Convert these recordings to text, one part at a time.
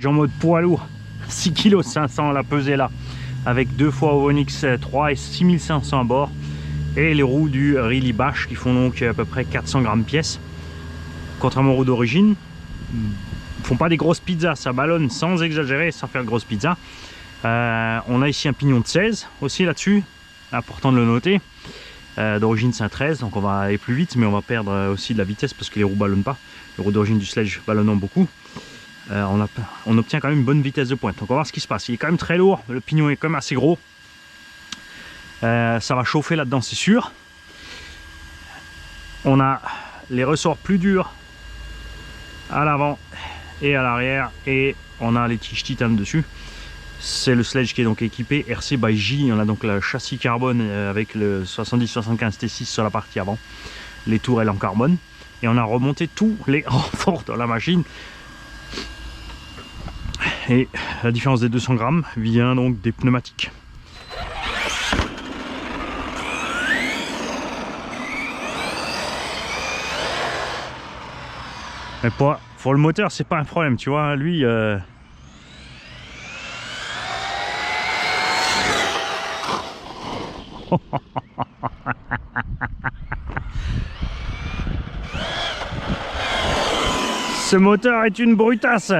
En mode poids lourd, 6 kg 500 la pesée là, avec 2 fois Onyx 3 et 6500 à bord, et les roues du Really Bash qui font donc à peu près 400 grammes pièce. Contrairement aux roues d'origine, ils font pas des grosses pizzas, ça ballonne sans exagérer, sans faire de grosses pizzas. On a ici un pignon de 16 aussi là-dessus, important de le noter. D'origine c'est un 13, donc on va aller plus vite, mais on va perdre aussi de la vitesse parce que les roues ballonnent pas. Les roues d'origine du Sledge ballonnant beaucoup. On obtient quand même une bonne vitesse de pointe. Donc on va voir ce qui se passe. Il est quand même très lourd, le pignon est quand même assez gros. Ça va chauffer là-dedans, c'est sûr. On a les ressorts plus durs à l'avant et à l'arrière, et on a les tiges titane dessus. C'est le Sledge qui est donc équipé RC by J. On a donc le châssis carbone avec le 70-75 T6 sur la partie avant, les tourelles en carbone, et on a remonté tous les renforts dans la machine. Et la différence des 200 grammes vient donc des pneumatiques. Mais pour le moteur, c'est pas un problème, tu vois. Lui, ce moteur est une brutasse.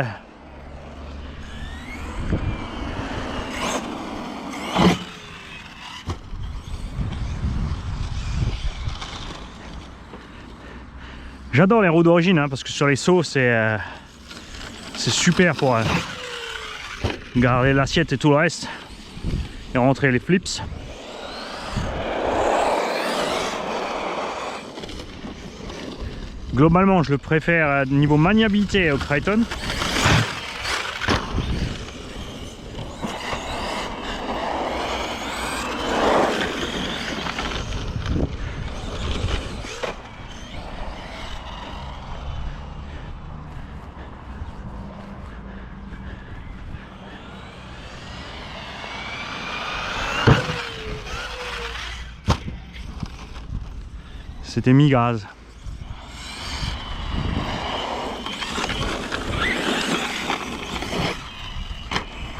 J'adore les roues d'origine, parce que sur les sauts c'est super pour garder l'assiette et tout le reste et rentrer les flips. Globalement je le préfère niveau maniabilité au Triton. C'était mi-gaz.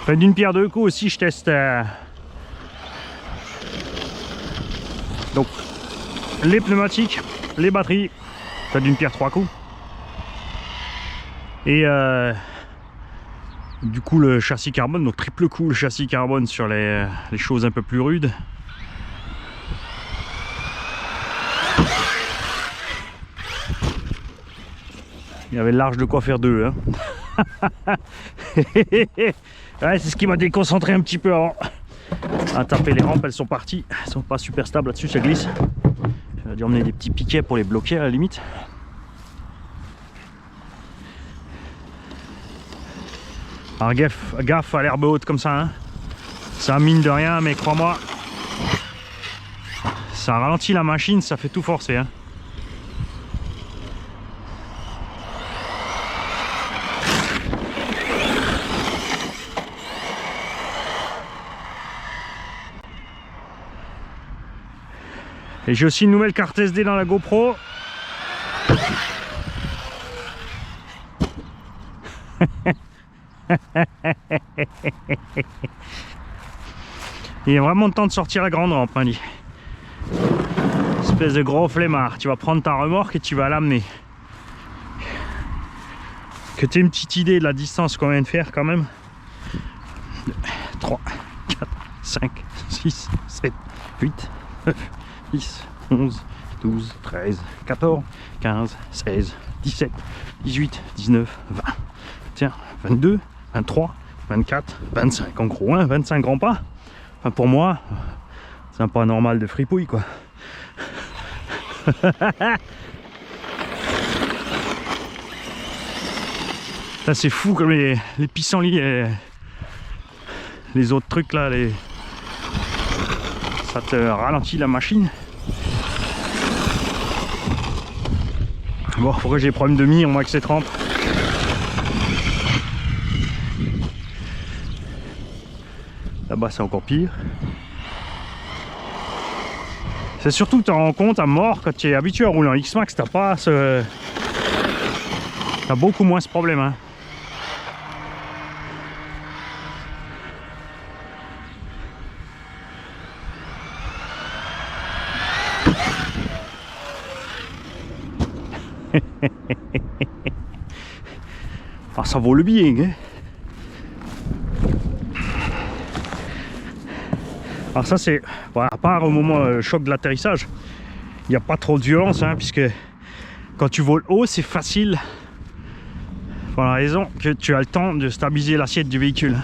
Fait d'une pierre deux coups aussi, je teste donc les pneumatiques, les batteries, fait d'une pierre trois coups. Et du coup le châssis carbone, donc triple coup le châssis carbone sur les choses un peu plus rudes. Il y avait large de quoi faire deux. Ouais, c'est ce qui m'a déconcentré un petit peu avant. À taper les rampes, elles sont parties. Elles sont pas super stables là-dessus, ça glisse. J'aurais dû emmener des petits piquets pour les bloquer à la limite. Alors gaffe à l'herbe haute comme ça. Ça mine de rien, mais crois-moi, ça ralentit la machine, ça fait tout forcer. Et j'ai aussi une nouvelle carte SD dans la GoPro. Il est vraiment temps de sortir la grande rampe, dit. Espèce de gros flemmard. Tu vas prendre ta remorque et tu vas l'amener. Que tu aies une petite idée de la distance qu'on vient de faire quand même. 2, 3, 4, 5, 6, 7, 8, 9, 10, 11, 12, 13, 14, 15, 16, 17, 18, 19, 20. Tiens, 22, 23, 24, 25 en gros, 25 grands pas. Enfin pour moi, c'est un pas normal de fripouille quoi. Ça c'est fou comme les pissenlits, les autres trucs là, ça te ralentit la machine. Bon, pourquoi j'ai des problèmes de mire moi avec cette rampe? Là-bas c'est encore pire. C'est surtout que tu te rends compte à mort quand tu es habitué à rouler en X-Max, t'as pas ce... T'as beaucoup moins ce problème. Ah, ça vaut le bien, hein. Alors ça c'est, voilà, à part au moment choc de l'atterrissage, il n'y a pas trop de violence, hein, puisque quand tu voles haut c'est facile, pour la raison que tu as le temps de stabiliser l'assiette du véhicule.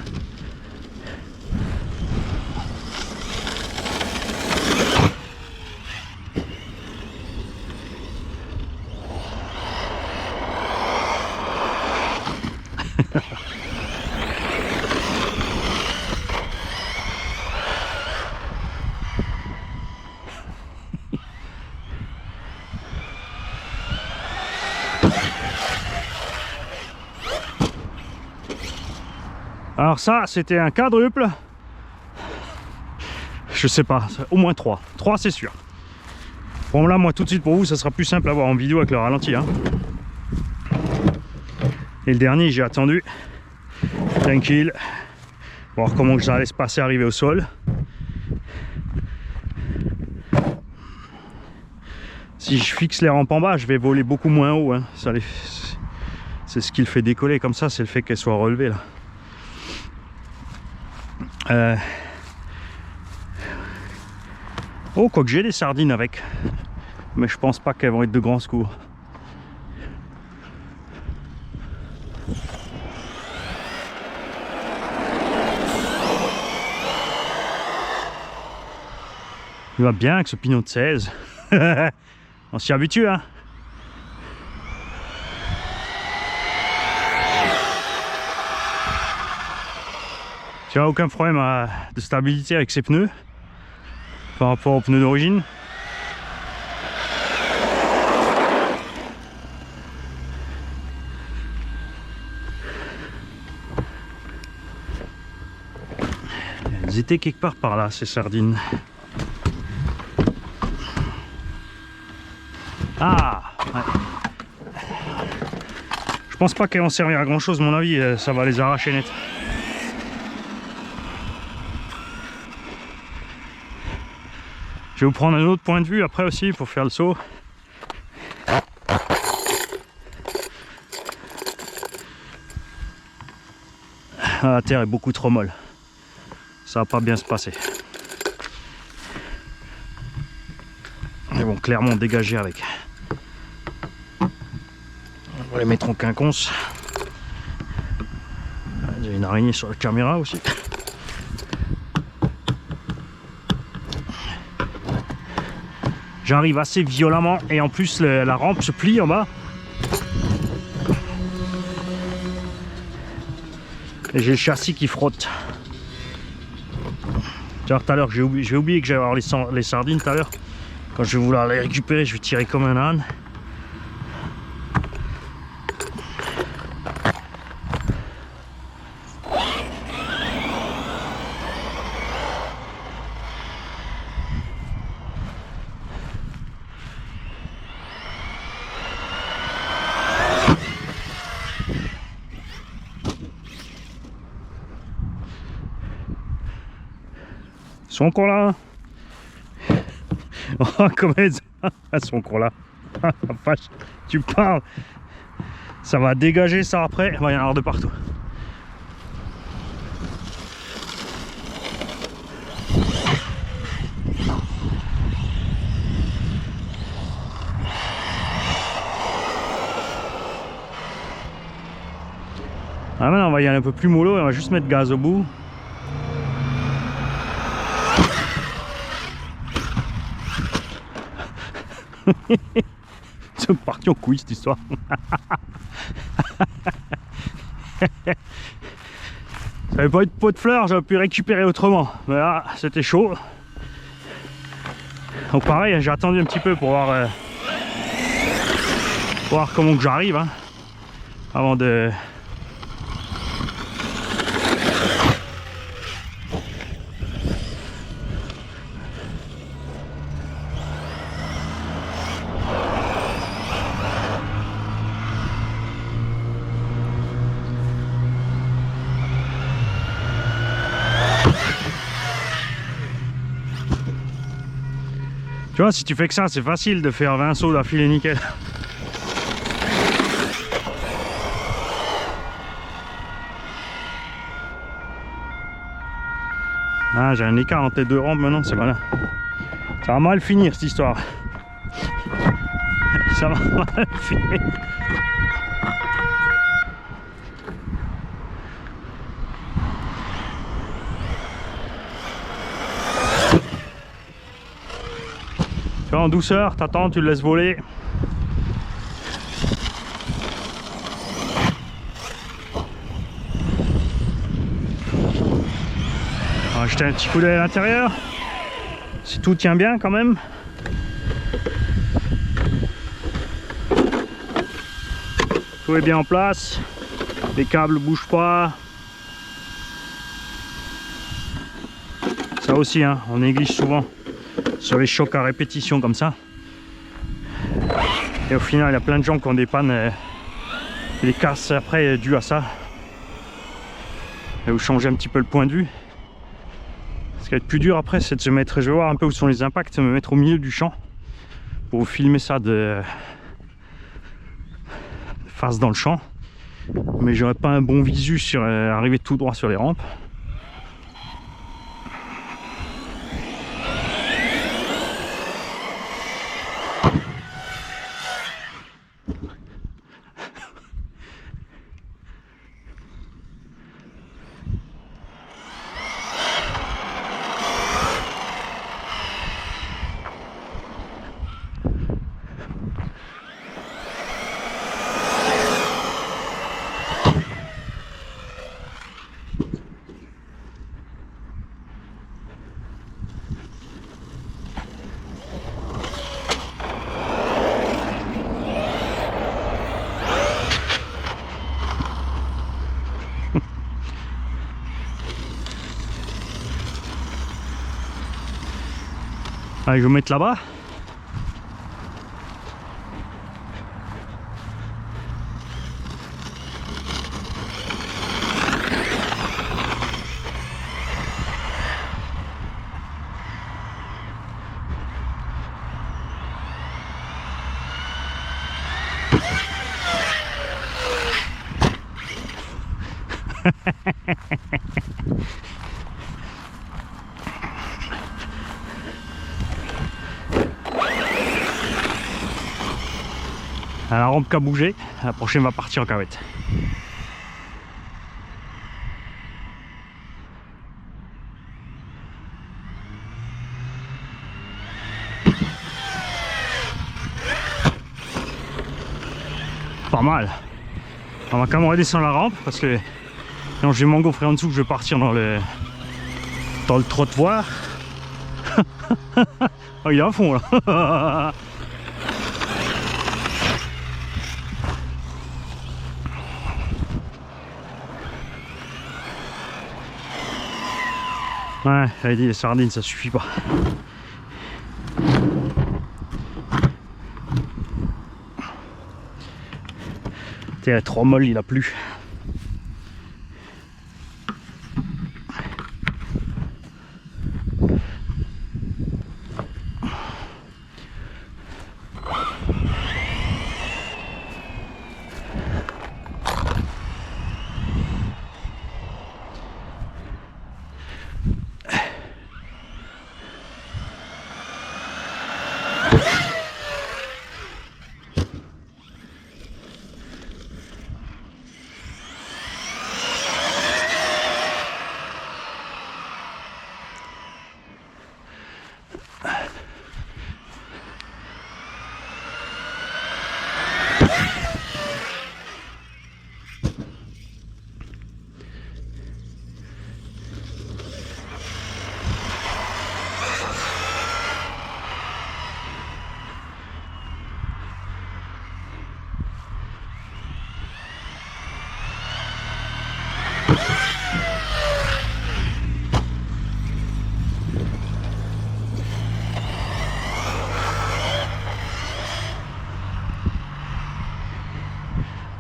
Alors ça, c'était un quadruple. Je sais pas, au moins 3. 3 c'est sûr. Bon là, moi tout de suite pour vous, ça sera plus simple à voir en vidéo avec le ralenti, hein. Et le dernier, j'ai attendu. Tranquille. Voir comment ça allait se passer arriver au sol. Si je fixe les rampes en bas, je vais voler beaucoup moins haut, hein. C'est ce qui le fait décoller comme ça, c'est le fait qu'elle soit relevée là. Oh, quoique j'ai des sardines avec, mais je pense pas qu'elles vont être de grand secours. Il va bien avec ce pignon de 16. On s'y habitue, hein. Tu n'as aucun problème de stabilité avec ces pneus par rapport aux pneus d'origine. Elles étaient quelque part par là, ces sardines. Ah ouais. Je pense pas qu'elles vont servir à grand chose, à mon avis, ça va les arracher net. Je vais vous prendre un autre point de vue après aussi pour faire le saut. La terre est beaucoup trop molle. Ça va pas bien se passer. Ils vont clairement dégager avec. On va les mettre en quinconce. Il y a une araignée sur la caméra aussi. J'arrive assez violemment et en plus la rampe se plie en bas. Et j'ai le châssis qui frotte. Tout à l'heure, j'ai oublié que j'allais avoir les sardines tout à l'heure. Quand je vais vouloir les récupérer, je vais tirer comme un âne. Ils sont encore là. Oh, comment elles sont encore là. Vache, tu parles. Ça va dégager ça après. Il va y en avoir de partout. Ah maintenant on va y aller un peu plus mollo et on va juste mettre gaz au bout. C'est parti en couille cette histoire. Ça avait pas eu de pot de fleurs, j'aurais pu récupérer autrement. Mais là, c'était chaud. Donc pareil, j'ai attendu un petit peu pour voir comment que j'arrive, hein, avant de... Tu vois, si tu fais que ça, c'est facile de faire 20 sauts d'affilée nickel. Ah, j'ai un écart entre les deux rampes maintenant, c'est malin. Ça va mal finir cette histoire. Ça va mal finir. Tu vois, en douceur, t'attends, tu le laisses voler. On va jeter un petit coup d'œil à l'intérieur. Si tout tient bien quand même. Tout est bien en place. Les câbles ne bougent pas. Ça aussi, hein, on néglige souvent sur les chocs à répétition comme ça. Et au final, il y a plein de gens qui ont des pannes. Les casses après dues à ça. Et vous changez un petit peu le point de vue. Ce qui va être plus dur après, c'est de se mettre, je vais voir un peu où sont les impacts, me mettre au milieu du champ pour vous filmer ça de face dans le champ. Mais j'aurais pas un bon visu sur arriver tout droit sur les rampes. Allez, je vais me mettre là-bas. La rampe qui a bougé, la prochaine va partir en cavette. Pas mal. On va quand même redescendre la rampe parce que sinon je vais m'engouffrer en dessous, je vais partir dans le trottoir. Oh, il est à fond là. Ouais, j'avais dit les sardines ça suffit pas. T'es trop molle, il a plu.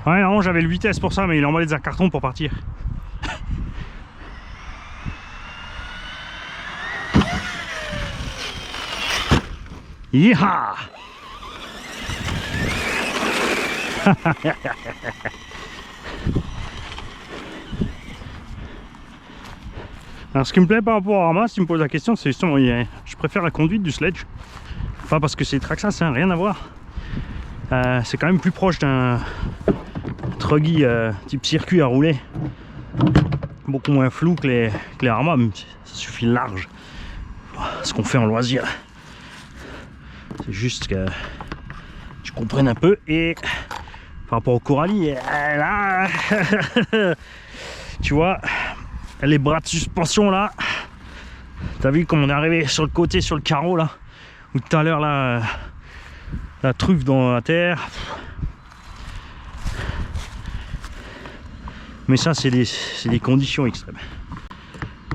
Ouais, normalement j'avais le vitesse pour ça, mais il envoie des cartons pour partir. Yeeha! Alors ce qui me plaît par rapport à Arma, si tu me poses la question, c'est justement, je préfère la conduite du sledge. Pas parce que c'est Traxxas, hein, rien à voir. C'est quand même plus proche d'un truggy type circuit à rouler. Beaucoup moins flou que les Arma, même si ça suffit large. Ce qu'on fait en loisir. C'est juste que tu comprennes un peu. Et par rapport au Coralie, là, tu vois, les bras de suspension là, t'as vu comme on est arrivé sur le côté, sur le carreau là, où tout à l'heure là, la truffe dans la terre. Mais ça c'est des conditions extrêmes.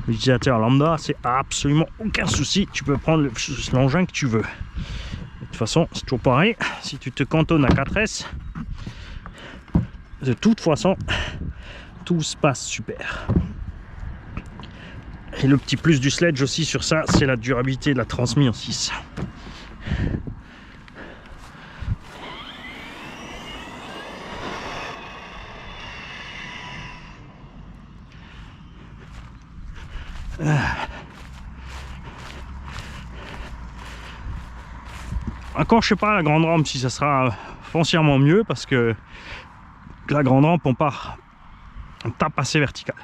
L'utilisateur lambda, c'est absolument aucun souci, tu peux prendre l'engin que tu veux. De toute façon, c'est toujours pareil, si tu te cantonnes à 4S, de toute façon, tout se passe super. Et le petit plus du sledge aussi sur ça, c'est la durabilité de la transmise en 6. Encore je sais pas la grande rampe si ça sera foncièrement mieux parce que la grande rampe on tape assez vertical.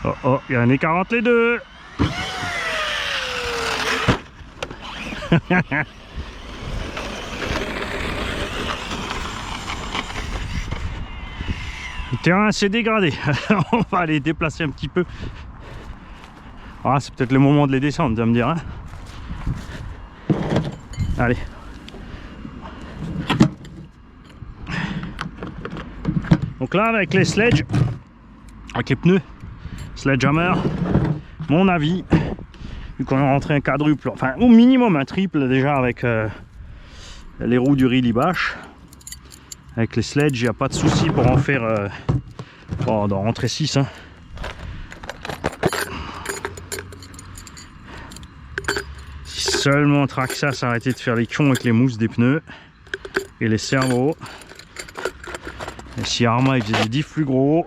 Oh oh, il y a un écart entre les deux. Le terrain s'est dégradé. On va aller déplacer un petit peu. Ah, c'est peut-être le moment de les descendre, tu vas me dire. Hein, allez. Donc là, avec les sledges, avec les pneus Sledgehammer, mon avis, vu qu'on a rentré un quadruple, enfin au minimum un triple déjà avec les roues du Rilly-Bash, avec les sledges, il n'y a pas de souci pour en faire d'en rentrer 6. Hein. Si seulement Traxxas arrêtait de faire les cons avec les mousses des pneus et les servos, et si Arma il faisait des diffs plus gros.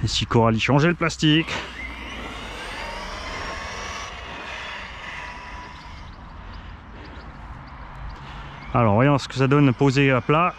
Et si Coralie changeait le plastique. Alors voyons ce que ça donne posé à plat.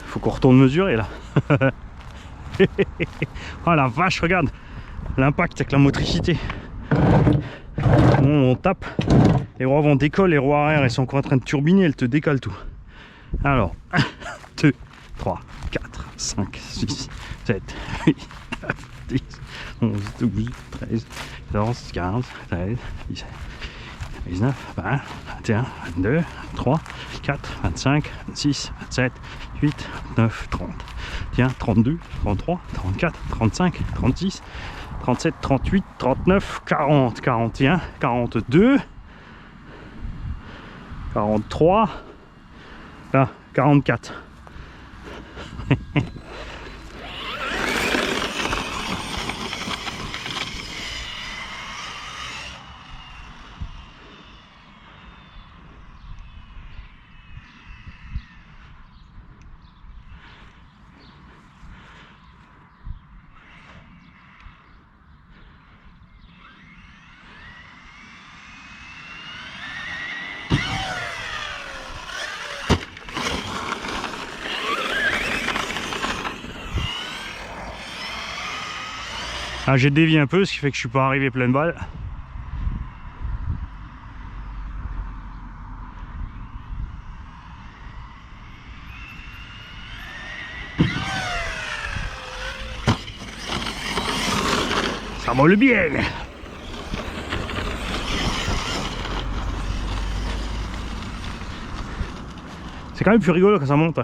Faut qu'on retourne mesurer là. Oh la vache, regarde l'impact avec la motricité. On tape, les roues avant décollent, les roues arrière elles sont encore en train de turbiner, elles te décalent tout. Alors 1, 2, 3, 4, 5, 6, 7, 8, 9, 10, 11, 12, 13, 14, 15, 16, 17, 19, 20, 21, 22, 23, 24, 25, 26, 27, 28, 29, 30, 31, 32, 33, 34, 35, 36, 37, 38, 39, 40, 41, 42, 43, là, 44. Ah, j'ai dévié un peu, ce qui fait que je suis pas arrivé pleine balle. Ça vole bien. C'est quand même plus rigolo quand ça monte.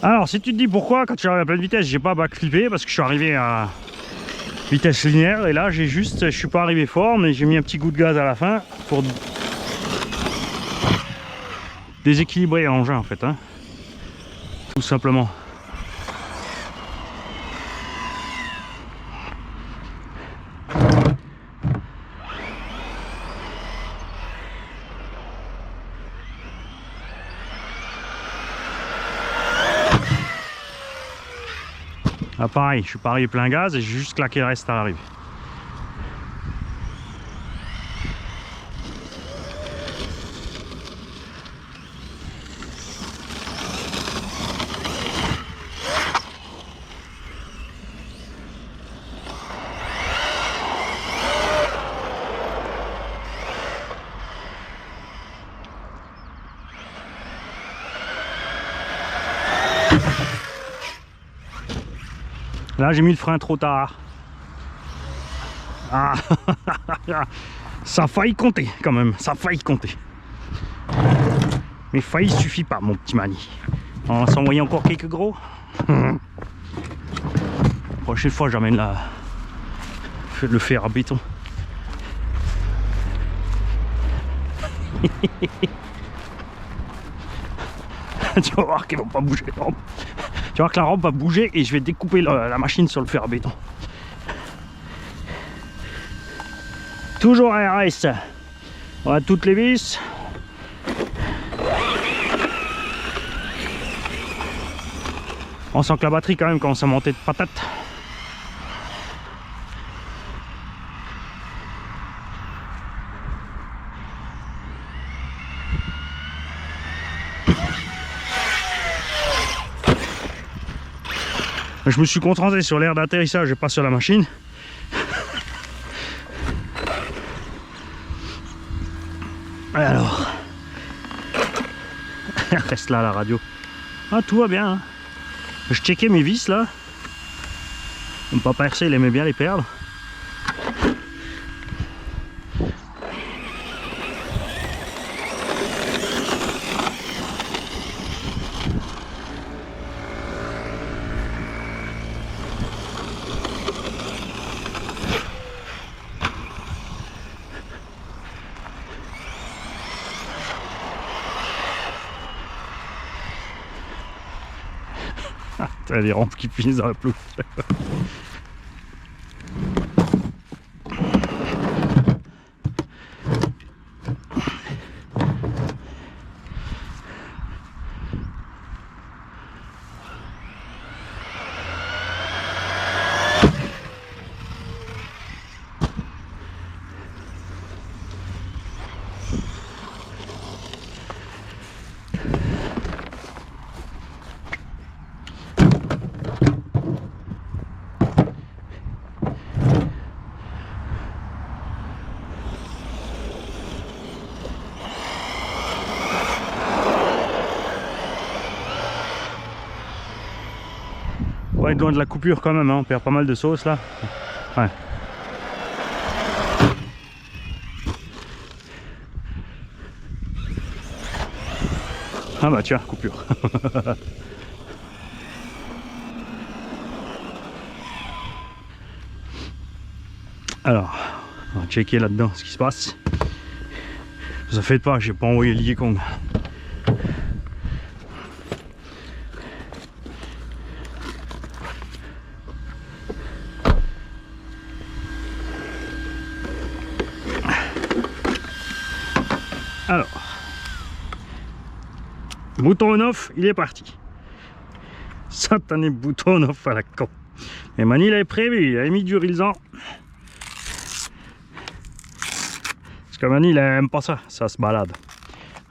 Alors si tu te dis pourquoi quand tu arrives à pleine vitesse j'ai pas backflippé, parce que je suis arrivé à vitesse linéaire et là j'ai juste, je suis pas arrivé fort mais j'ai mis un petit coup de gaz à la fin pour déséquilibrer l'engin en fait, hein. Tout simplement. Ah pareil, je suis pas arrivé plein gaz et j'ai juste claqué le reste à l'arrivée. Là j'ai mis le frein trop tard. Ah, ça a failli compter quand même, ça a failli compter. Mais failli suffit pas mon petit Mani. On va s'envoyer encore quelques gros. Prochaine fois j'amène le fer à béton. Tu vas voir qu'ils vont pas bouger les rampes. Tu vas voir que la rampe va bouger et je vais découper la machine sur le fer à béton. Toujours RS. On a toutes les vis. On sent que la batterie quand même commence à monter de patate. Je me suis concentré sur l'air d'atterrissage et pas sur la machine. Alors, reste là la radio. Ah, tout va bien. Hein. Je checkais mes vis là. Mon papa RC il aimait bien les perdre. T'as les rampes qui finissent dans la pelouse. On va être loin de la coupure quand même, hein. On perd pas mal de sauce là. Ouais. Ah bah tiens, coupure. Alors, on va checker là-dedans ce qui se passe. Ça fait pas, j'ai pas envoyé le Yekong. Alors, Bouton on-off, il est parti. Satané bouton on-off à la con. Et Mani, il avait prévu, il avait mis du rilsan. Parce que Mani, il aime pas ça, ça se balade.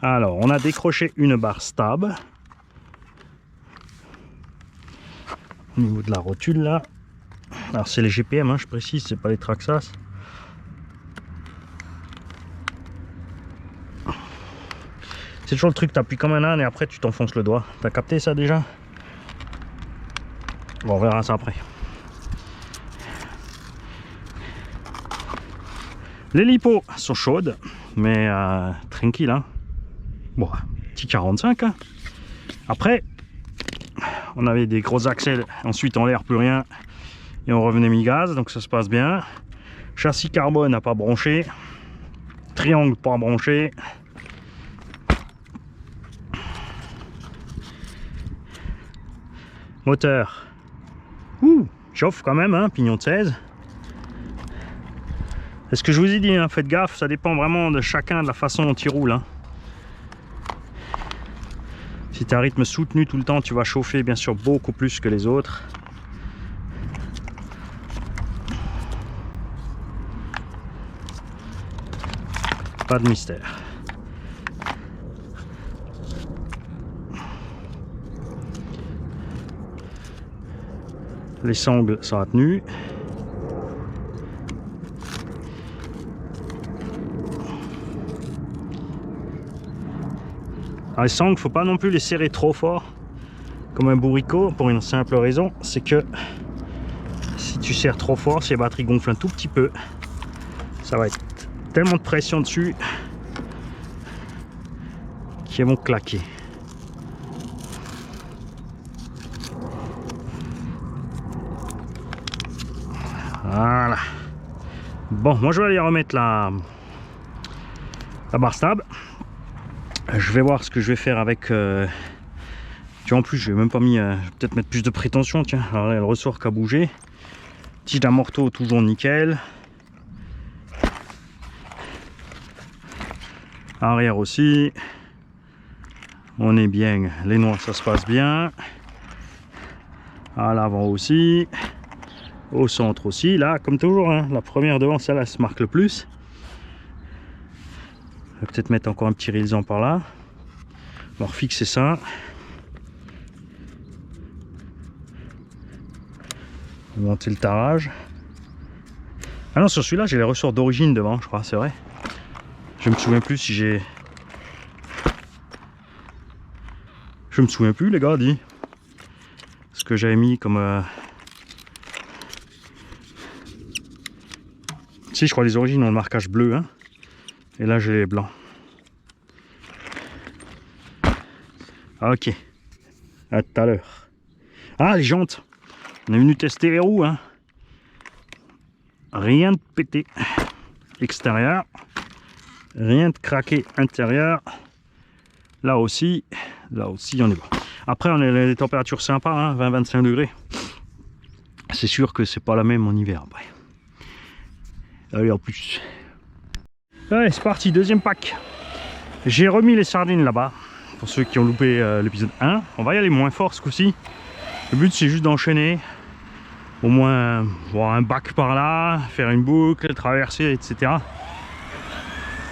Alors, on a décroché une barre stable. Au niveau de la rotule, là. Alors, c'est les GPM, hein, je précise, c'est pas les Traxxas. C'est toujours le truc, t'appuies comme un âne et après tu t'enfonces le doigt. T'as capté ça déjà? Bon, on verra ça après. Les lipos sont chaudes, mais tranquille. Hein. Bon, petit 45. Hein. Après, on avait des gros axels, ensuite en l'air, plus rien. Et on revenait mi-gaz, donc ça se passe bien. Châssis carbone n'a pas branché. Triangle pas branché. Moteur. Chauffe quand même, hein, pignon de 16. C'est ce que je vous ai dit, hein, faites gaffe, ça dépend vraiment de chacun, de la façon dont il roule. Hein. Si tu as un rythme soutenu tout le temps, tu vas chauffer bien sûr beaucoup plus que les autres. Pas de mystère. Les sangles sont tenues. Alors les sangles, faut pas non plus les serrer trop fort comme un bourricot pour une simple raison, c'est que si tu serres trop fort, si les batteries gonflent un tout petit peu, ça va être tellement de pression dessus qu'ils vont claquer. Voilà. Bon, moi je vais aller remettre la barre stable. Je vais voir ce que je vais faire avec. Tu vois, en plus, je vais même pas mis. Je vais peut-être mettre plus de prétention. Tiens, alors là, le ressort qui a bougé. Tige d'amorto toujours nickel. Arrière aussi. On est bien. Les noix, ça se passe bien. À l'avant aussi. Au centre aussi. Là, comme toujours, hein, la première devant, celle-là se marque le plus. Je vais peut-être mettre encore un petit rilsan par là. On va refixer ça. Monter le tarage. Ah non, sur celui-là, j'ai les ressorts d'origine devant, je crois, c'est vrai. Je me souviens plus si j'ai... Je me souviens plus, les gars, dit. Ce que j'avais mis comme... Si, je crois les origines ont le marquage bleu, hein. Et là, j'ai les blancs. Ok. À tout à l'heure. Ah, les jantes. On est venu tester les roues, hein. Rien de pété extérieur. Rien de craqué intérieur. Là aussi, on est bon. Après, on a des températures sympas, hein, 20-25 degrés. C'est sûr que c'est pas la même en hiver après. Allez, en plus. Allez, c'est parti, deuxième pack. J'ai remis les sardines là-bas. Pour ceux qui ont loupé l'épisode 1. On va y aller moins fort ce coup-ci. Le but, c'est juste d'enchaîner. Au moins, voir un bac par là, faire une boucle, traverser, etc.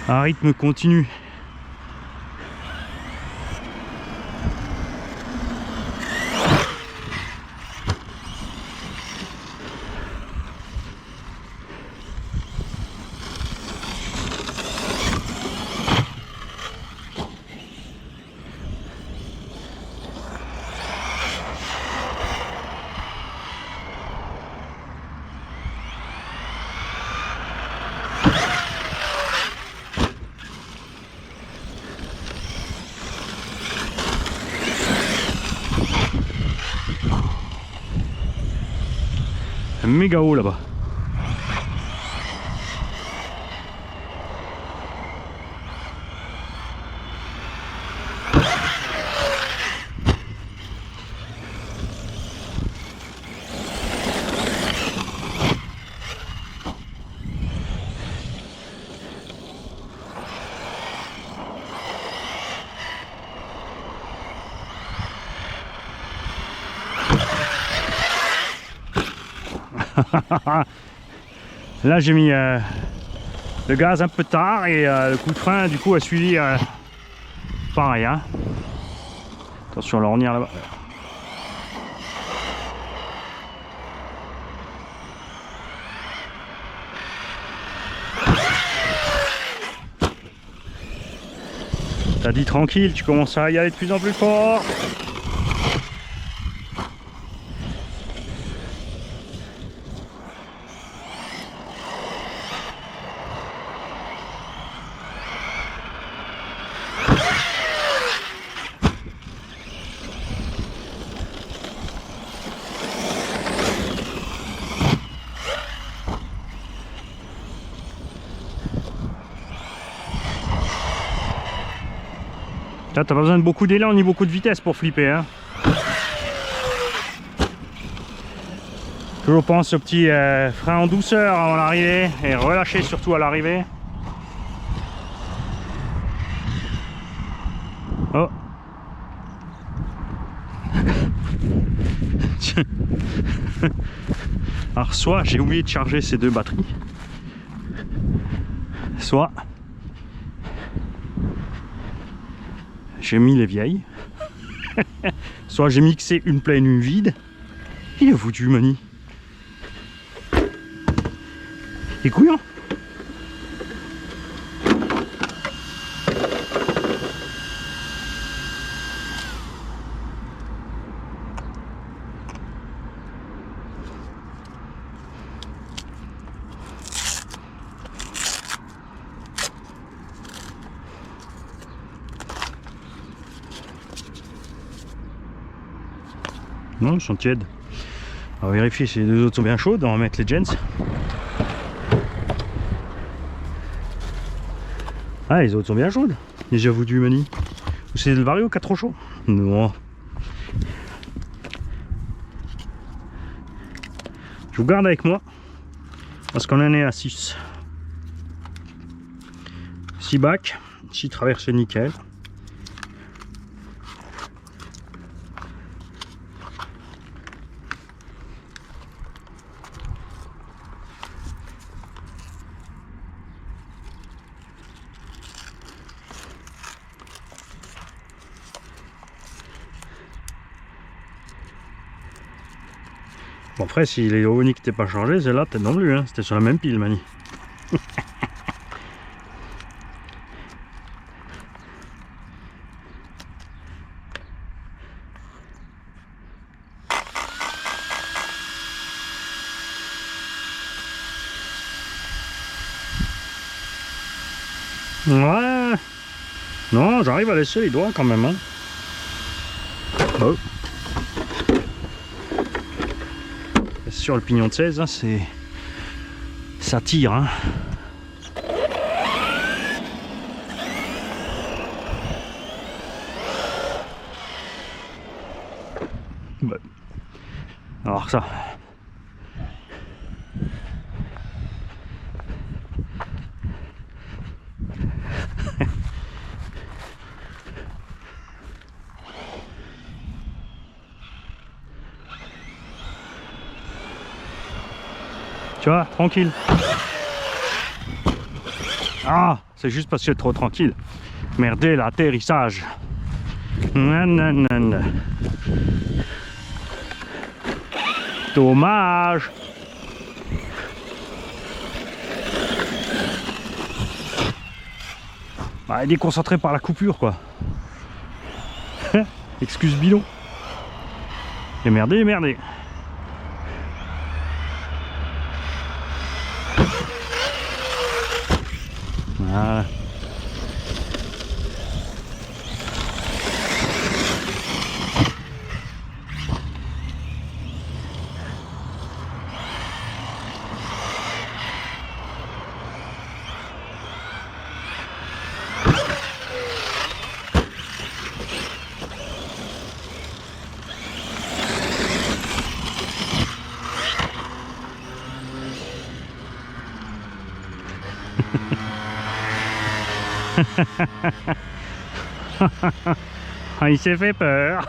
À rythme continu. Méga haut là-bas. Là j'ai mis le gaz un peu tard et le coup de frein du coup a suivi pareil. Hein. Attention l'ornière là-bas. T'as dit tranquille, tu commences à y aller de plus en plus fort. T'as pas besoin de beaucoup d'élan ni beaucoup de vitesse pour flipper. Hein. Toujours pense au petit frein en douceur avant l'arrivée et relâcher surtout à l'arrivée. Oh. Alors soit j'ai oublié de charger ces deux batteries, soit j'ai mis les vieilles, soit j'ai mixé une pleine, une vide. Il est foutu Mani. Et couillon. Non, ils sont tièdes. On va vérifier si les deux autres sont bien chaudes. On va mettre les gens. Ah, les autres sont bien chaudes. Déjà vous du Mani. Ou c'est le Vario qui a trop chaud? Non. Je vous garde avec moi. Parce qu'on en est à 6. 6 bacs. 6 traversées nickel. Bon après si les Ovonic n'étaient pas chargés, c'est là peut-être non plus, hein. C'était sur la même pile Mani. Ouais. Non, j'arrive à laisser les doigts quand même. Hein. Oh. Sur le pignon de 16, hein, c'est ça tire. Hein. Bon. Alors ça. Tu vois, tranquille. Ah, c'est juste parce que c'est trop tranquille. Merdez l'atterrissage. Nanana. Dommage. Bah, déconcentré par la coupure, quoi. Excuse bidon. Et merdez, merdez. Voilà. Il s'est fait peur.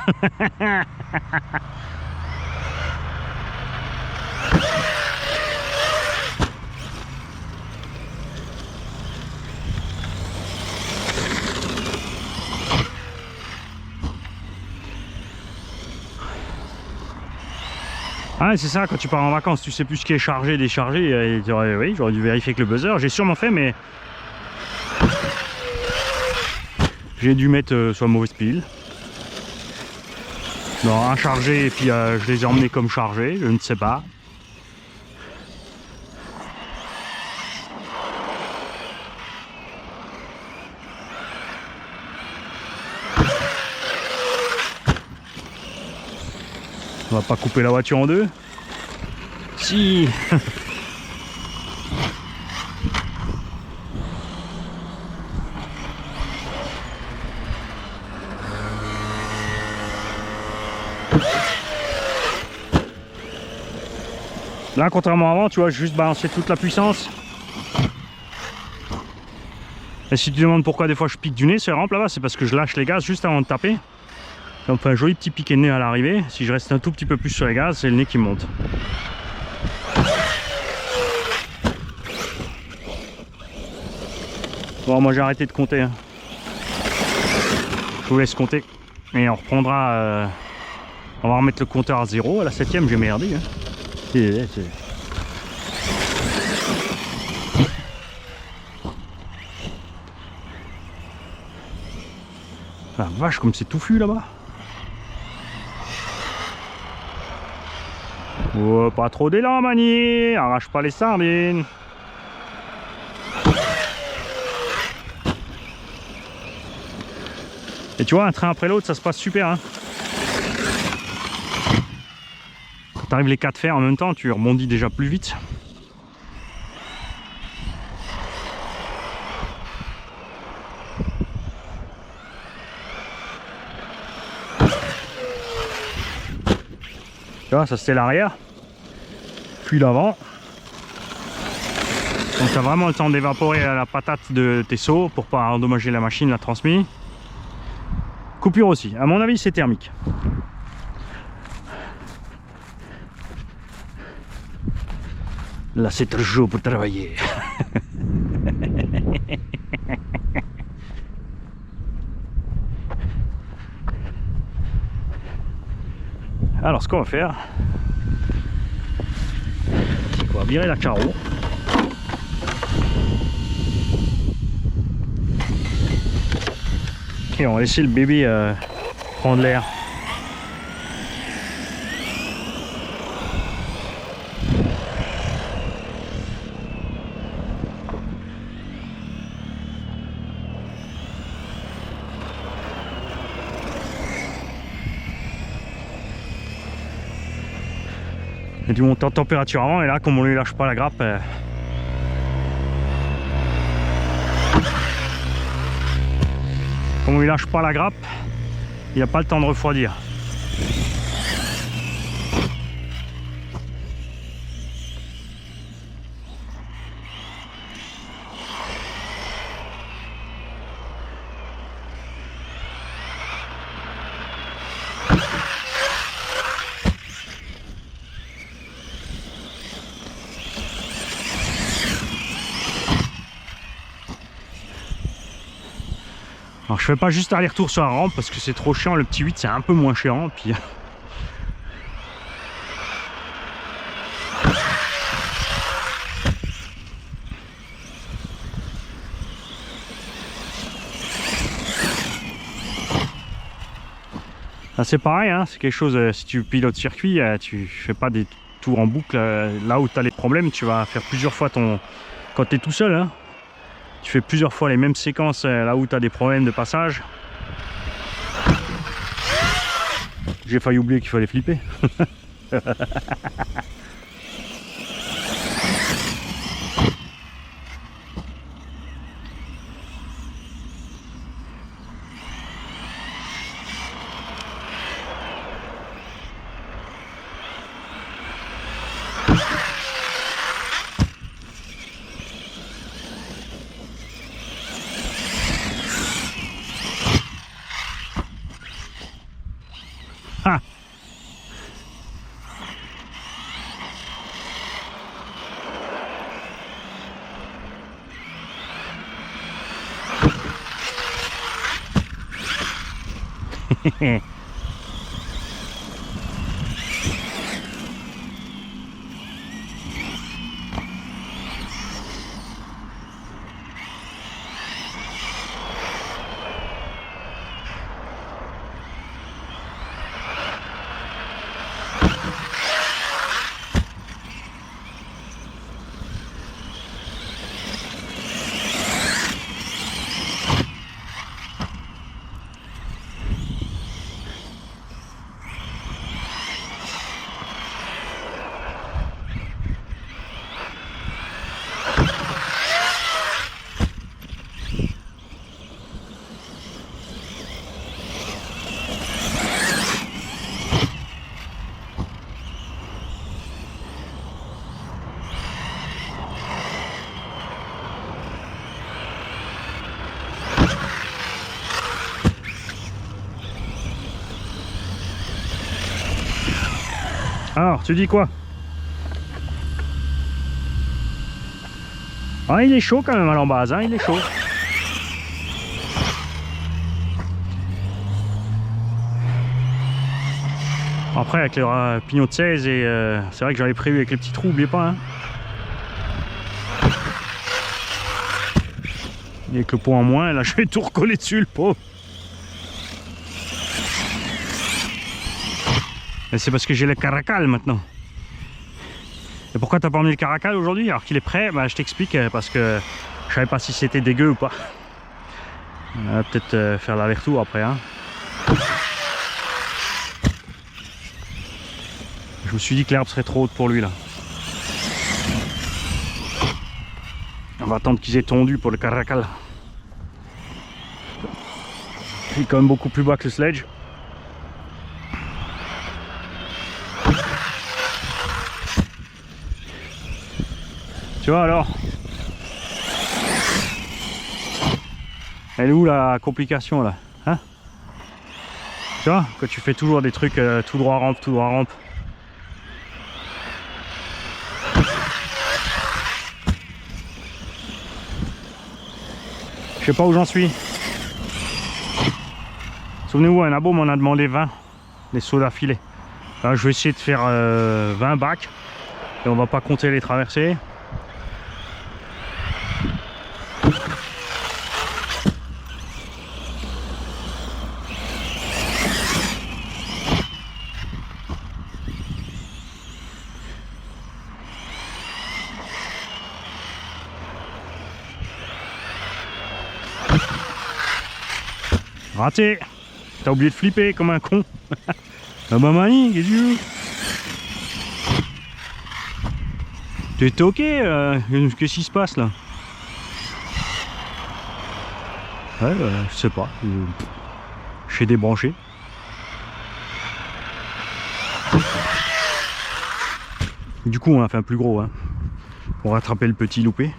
Ah c'est ça, quand tu pars en vacances, tu sais plus ce qui est chargé, déchargé. Et oui, j'aurais dû vérifier avec le buzzer. J'ai sûrement fait, mais j'ai dû mettre sur la mauvaise pile. Non, un chargé et puis je les ai emmenés comme chargés, je ne sais pas. On va pas couper la voiture en deux. Si. Là, contrairement à avant, tu vois, j'ai juste balancé toute la puissance. Et si tu te demandes pourquoi des fois je pique du nez sur les rampes là-bas, c'est parce que je lâche les gaz juste avant de taper. Donc on fait un joli petit piqué de nez à l'arrivée. Si je reste un tout petit peu plus sur les gaz, c'est le nez qui monte. Bon, moi j'ai arrêté de compter. Hein. Je vous laisse compter. Et on reprendra... on va remettre le compteur à 0. À la 7ème, j'ai merdé. Hein. La vache, comme c'est touffu là-bas. Oh, pas trop d'élan, Mani. Arrache pas les sardines. Et tu vois, un train après l'autre, ça se passe super. Hein. Quand t'arrives les 4 fers en même temps, tu rebondis déjà plus vite. Tu vois, ça c'était l'arrière, puis l'avant. Donc tu as vraiment le temps d'évaporer la patate de tes seaux pour pas endommager la machine, la transmise. Coupure aussi, à mon avis c'est thermique. Là c'est trop chaud pour travailler. Alors ce qu'on va faire, c'est qu'on va virer la carreau. Et on va laisser le bébé prendre l'air. Il y a du montant de température avant, et là comme on ne lui lâche pas la grappe, comme on lui lâche pas la grappe, il n'a pas le temps de refroidir. Alors je fais pas juste aller-retour sur la rampe parce que c'est trop chiant, le petit 8 c'est un peu moins chiant. Puis... là c'est pareil, hein, c'est quelque chose, si tu pilotes circuit, tu fais pas des tours en boucle, là où tu as les problèmes, tu vas faire plusieurs fois ton... Quand tu es tout seul, hein, tu fais plusieurs fois les mêmes séquences là où tu as des problèmes de passage. J'ai failli oublier qu'il fallait flipper. Ah. Alors, tu dis quoi? Ah, il est chaud quand même à l'embase, hein, il est chaud. Après, avec le pignon de 16, et c'est vrai que j'avais prévu avec les petits trous, n'oubliez pas. Hein. Et avec le pot en moins, là je vais tout recoller dessus, le pot. Et c'est parce que j'ai le caracal maintenant. Et pourquoi t'as pas emmené le caracal aujourd'hui alors qu'il est prêt? Bah, je t'explique, parce que je savais pas si c'était dégueu ou pas. Peut-être faire l'aller-retour après. Hein. Je me suis dit que l'herbe serait trop haute pour lui là. On va attendre qu'ils aient tondu pour le caracal. Il est quand même beaucoup plus bas que le sledge. Tu vois alors? Elle est où la complication là? Hein? Tu vois? Quand tu fais toujours des trucs tout droit rampe, tout droit rampe. Je sais pas où j'en suis. Souvenez-vous, un abo m'en a demandé 20, les sauts d'affilée. Je vais essayer de faire 20 bacs et on va pas compter les traversées. Raté! T'as oublié de flipper comme un con. Ah bah mani, qu'est-ce que tu veux? T'es toqué, qu'est-ce qui se passe là? Ouais, je sais pas. Je suis débranché. Du coup, on a fait un plus gros, hein, pour rattraper le petit loupé.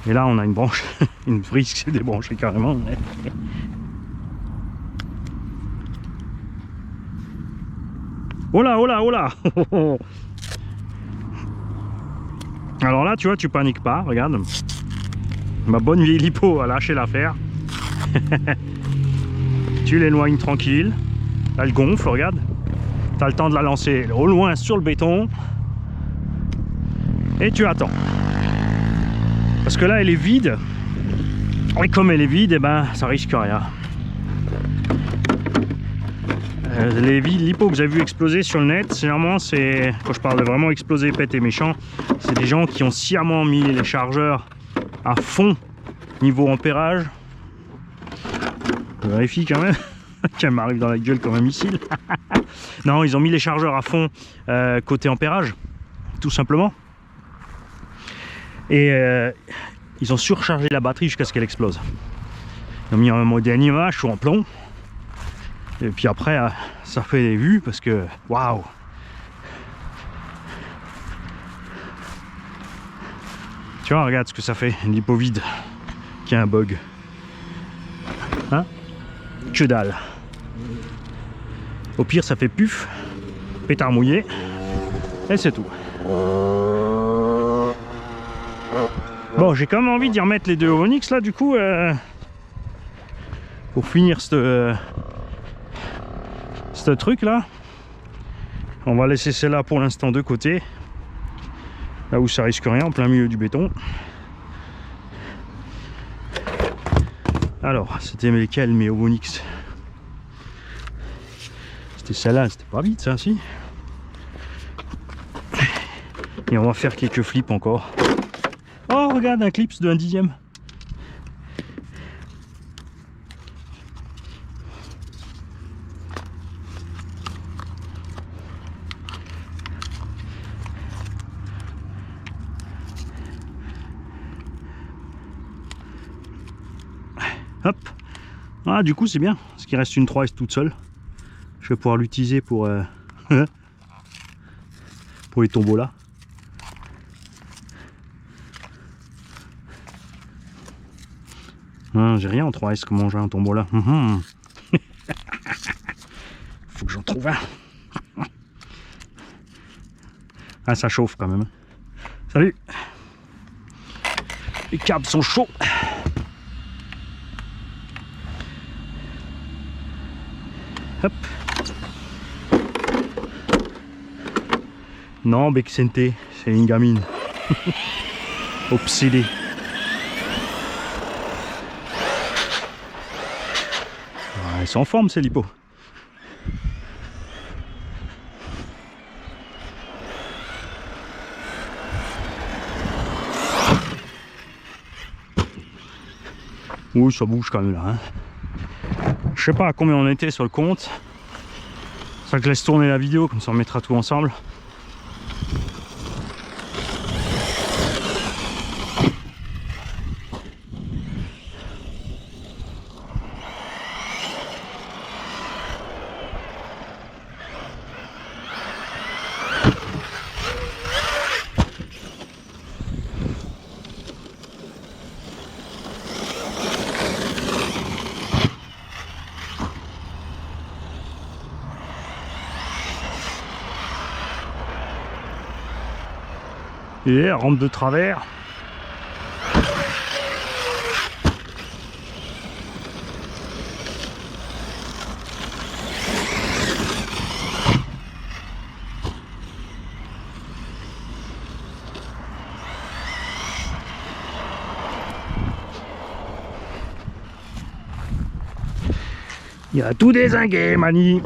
Et là, on a une branche, une brise qui s'est débranchée carrément. Oh là, oh là, oh là. Alors là, tu vois, tu paniques pas, regarde. Ma bonne vieille lipo a lâché l'affaire. Tu l'éloignes tranquille. Elle gonfle, regarde. Tu as le temps de la lancer au loin sur le béton. Et tu attends. Parce que là, elle est vide. Et comme elle est vide, eh ben, ça risque rien. Les lipos que vous avez vu exploser sur le net, généralement, c'est, quand je parle de vraiment exploser, péter méchant, c'est des gens qui ont sciemment mis les chargeurs à fond niveau ampérage. Je vérifie quand même. Qu'elle m'arrive dans la gueule comme un missile. Non, ils ont mis les chargeurs à fond côté ampérage, tout simplement. Et ils ont surchargé la batterie jusqu'à ce qu'elle explose. Ils ont mis un mode animage ou en plomb. Et puis après, ça fait des vues parce que waouh! Tu vois, regarde ce que ça fait, une lipo vide qui a un bug. Hein? Que dalle. Au pire, ça fait puf, pétard mouillé, et c'est tout. Bon, j'ai quand même envie d'y remettre les deux Onyx là, du coup, pour finir ce truc là. On va laisser celle-là pour l'instant de côté, là où ça risque rien, en plein milieu du béton. Alors, c'était lesquels mes Onyx? C'était celle-là, c'était pas vite ça, si. Et on va faire quelques flips encore. Oh, regarde, un clips de 1/10. Hop. Ah, du coup, c'est bien, parce qu'il reste une 3S toute seule. Je vais pouvoir l'utiliser pour les tombeaux là. Ah, j'ai rien en 3S, comment j'ai un tombeau là. Faut que j'en trouve un. Ah, ça chauffe quand même. Salut. Les câbles sont chauds. Hop. Non, Bexente, c'est une gamine. Obsédée. Ah, elles sont en forme, ces lipos. Oui, ça bouge quand même là. Hein. Je sais pas à combien on était sur le compte. Ça que laisse tourner la vidéo, comme ça on mettra tout ensemble. Et rampe de travers. Il y a tout dézingué, Mani.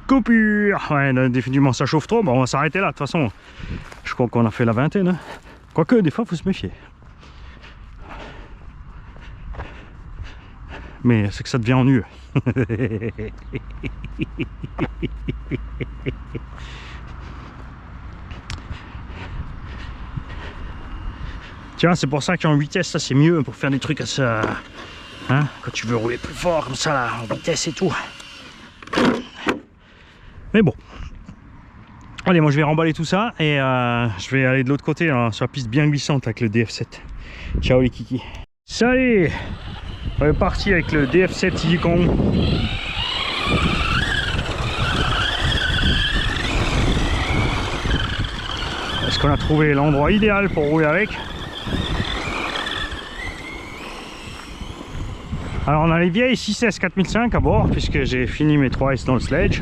Coupure. Ouais, définitivement ça chauffe trop. Bon, on va s'arrêter là. De toute façon, je crois qu'on a fait la vingtaine. Hein. Quoique, des fois, il faut se méfier. Mais c'est que ça devient ennuyeux. Tiens, c'est pour ça qu'en vitesse, ça c'est mieux pour faire des trucs à ça. Hein, quand tu veux rouler plus fort comme ça, là, en vitesse et tout. Mais bon. Allez, moi je vais remballer tout ça et je vais aller de l'autre côté hein, sur la piste bien glissante avec le DF7. Ciao les kikis. Salut. On est parti avec le DF7 Yukon. Est-ce qu'on a trouvé l'endroit idéal pour rouler avec? Alors on a les vieilles 6S 4005 à bord puisque j'ai fini mes 3S dans le sledge.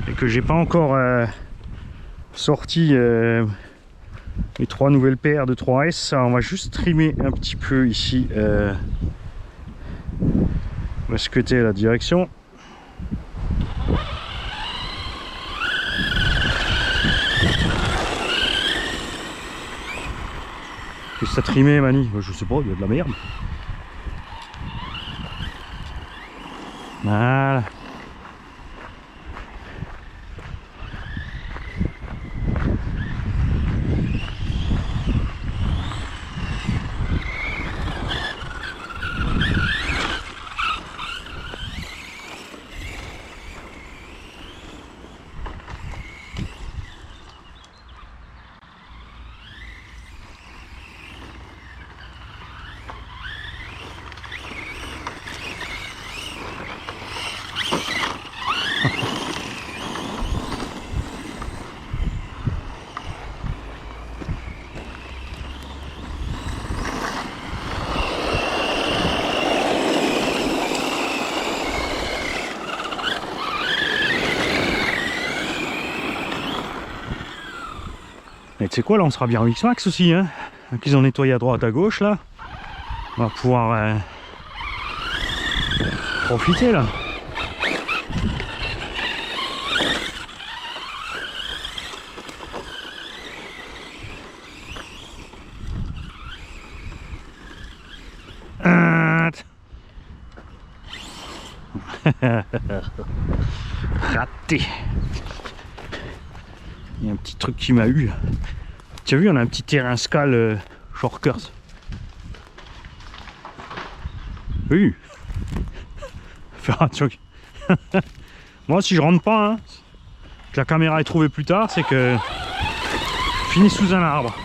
Et que j'ai pas encore sorti les 3 nouvelles paires de 3S. Alors, on va juste trimer un petit peu ici où est-ce que t'es la direction. Qu'est-ce que ça trimé, Mani? Je sais pas, il y a de la merde. Voilà. Et tu sais quoi, là on sera bien en X-Max aussi, hein. Donc ils ont nettoyé à droite à gauche là. On va pouvoir profiter là. Raté. Il y a un petit truc qui m'a eu. Tu as vu, on a un petit terrain scale shorters. Oui. Faire attention. Moi, si je rentre pas, hein, que la caméra est trouvée plus tard, c'est que je finis sous un arbre.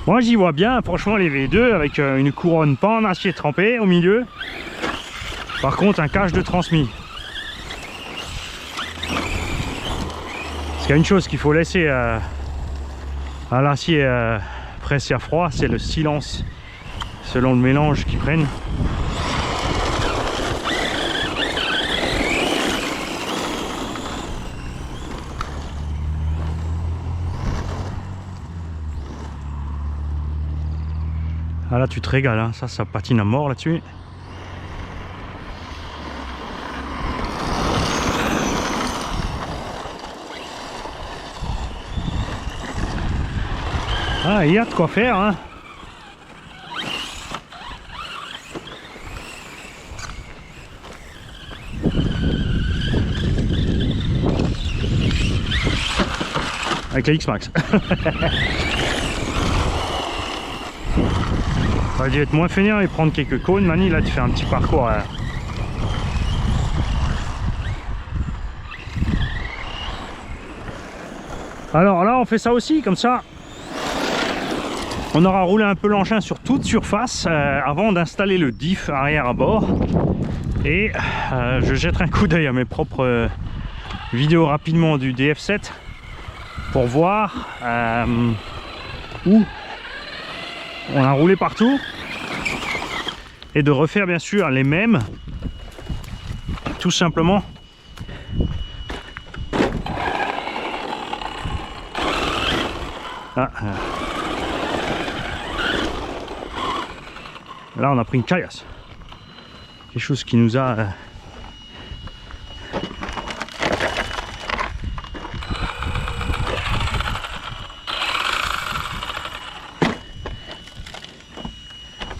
Moi j'y vois bien, franchement les V2 avec une couronne pas en acier trempé au milieu. Par contre un cache de transmis. Parce qu'il y a une chose qu'il faut laisser à l'acier pressé à froid, c'est le silence selon le mélange qu'ils prennent. Ah là tu te régales, hein. Ça patine à mort là-dessus. Ah, il y a de quoi faire, hein. Avec la X-Max. Ça aurait dû être moins fainéant et prendre quelques cônes. Mani, là tu fais un petit parcours. Alors là on fait ça aussi, comme ça. On aura roulé un peu l'engin sur toute surface avant d'installer le diff arrière à bord. Et je jetterai un coup d'œil à mes propres vidéos rapidement du DF7 pour voir où on a roulé partout. Et de refaire bien sûr les mêmes. Tout simplement. Là on a pris une caillasse, quelque chose qui nous a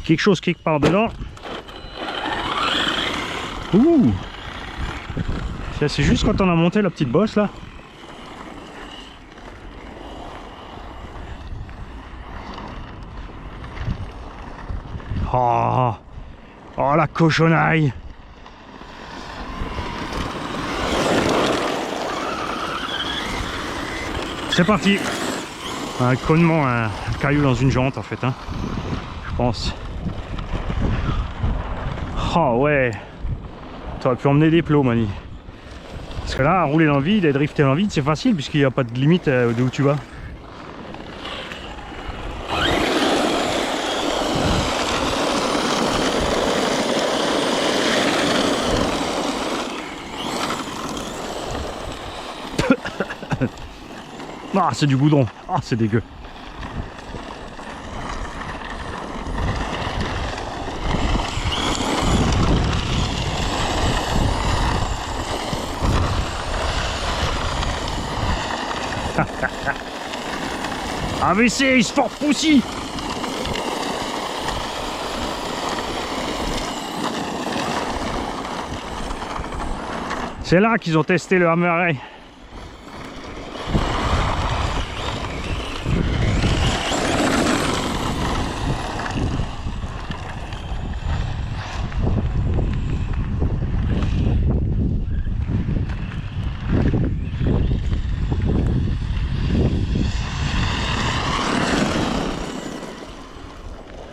quelque chose quelque part dedans. Ouh, c'est juste quand on a monté la petite bosse là. Oh, oh la cochonnaille. C'est parti. Un connement, un caillou dans une jante en fait, hein, je pense. Oh ouais. T'aurais pu emmener des plots, Mani. Parce que là, rouler dans le vide et drifter dans le vide, c'est facile puisqu'il n'y a pas de limite d'où tu vas. Ah, c'est du goudron. Ah, c'est dégueu. AVC, il se fort poussi. C'est là qu'ils ont testé le Hammer.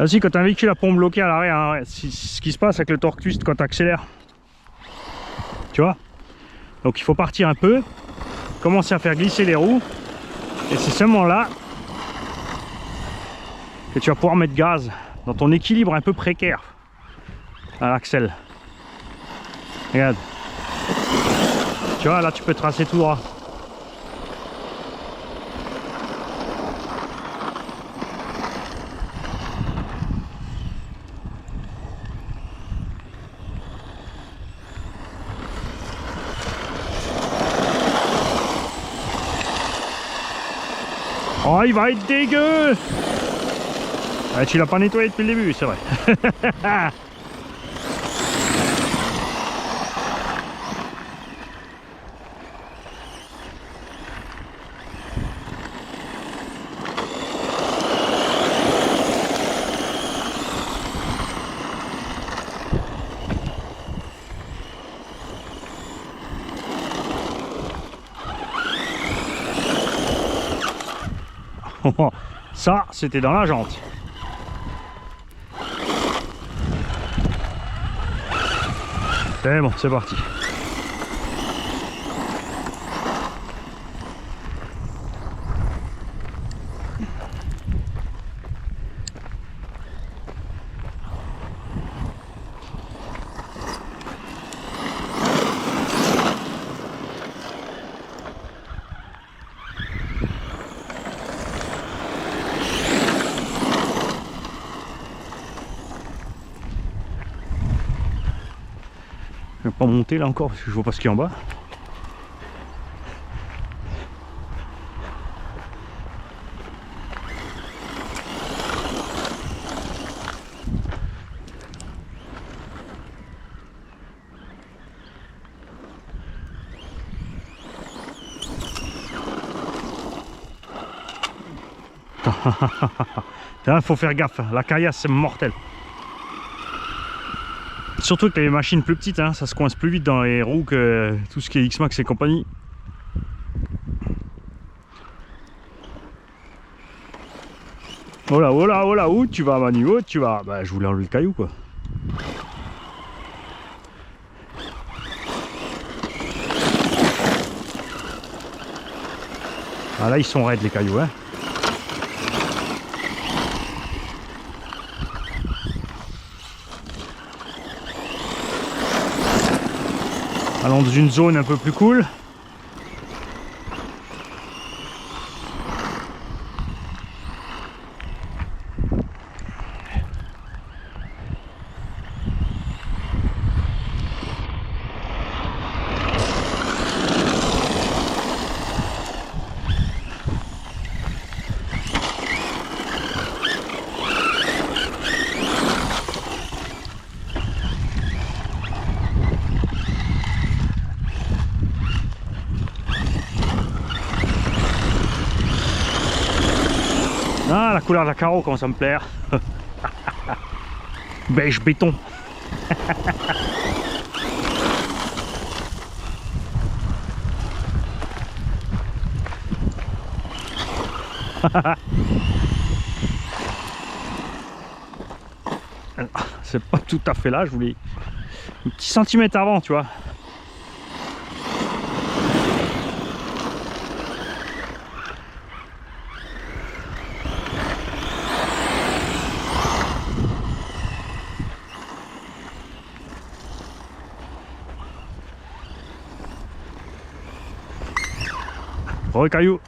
Ainsi, quand tu as un véhicule à pompe bloquée à l'arrière, hein, c'est ce qui se passe avec le torque twist quand tu accélères. Tu vois? Donc il faut partir un peu, commencer à faire glisser les roues, et c'est seulement là que tu vas pouvoir mettre gaz dans ton équilibre un peu précaire à l'axel. Regarde. Tu vois, là tu peux tracer tout droit. Oh, il va être dégueu! Ah, tu l'as pas nettoyé depuis le début, c'est vrai. Ça, c'était dans la jante. C'est bon, c'est parti. Je vais pas monter là encore parce que je vois pas ce qu'il y a en bas. Il faut faire gaffe, la caillasse c'est mortel. Surtout que les machines plus petites, hein, ça se coince plus vite dans les roues que tout ce qui est X-Max et compagnie. Oh là, oh là, oh là, où tu vas Manu, où tu vas? Bah je voulais enlever le caillou quoi. Ah là ils sont raides les cailloux hein. Allons dans une zone un peu plus cool. Ah, la couleur de la carreau commence à me plaire. Beige béton. C'est pas tout à fait là, je voulais un petit centimètre avant, tu vois. Caillou.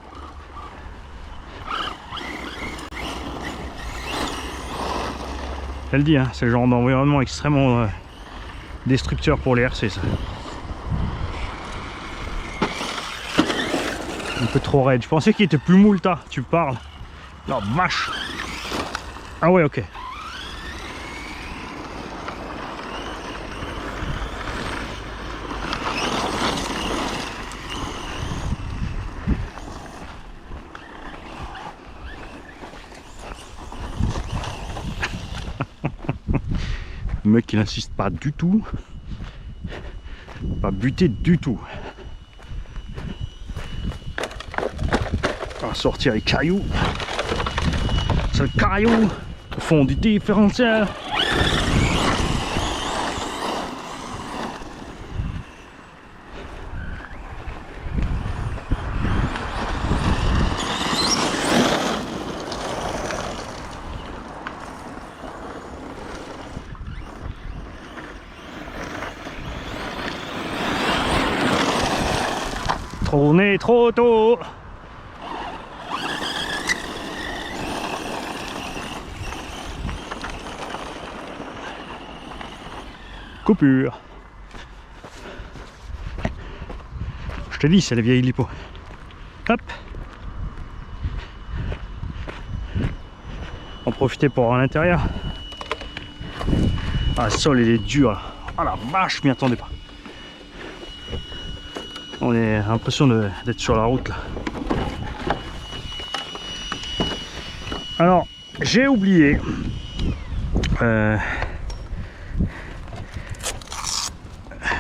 Elle dit, hein, c'est le genre d'environnement extrêmement destructeur pour les RC, ça. Un peu trop raide. Je pensais qu'il était plus moulta, tu parles. La vache. Ah ouais, ok. Le mec il n'insiste pas du tout, pas buté du tout. On va sortir les cailloux. C'est le caillou au fond du différentiel. Trop né trop tôt. Coupure. Je te dis, c'est les vieilles lipo. Hop. profiter pour voir à l'intérieur. Ah, le sol il est dur là. Oh la vache, je m'y attendais pas. On a l'impression d'être sur la route là. Alors, j'ai oublié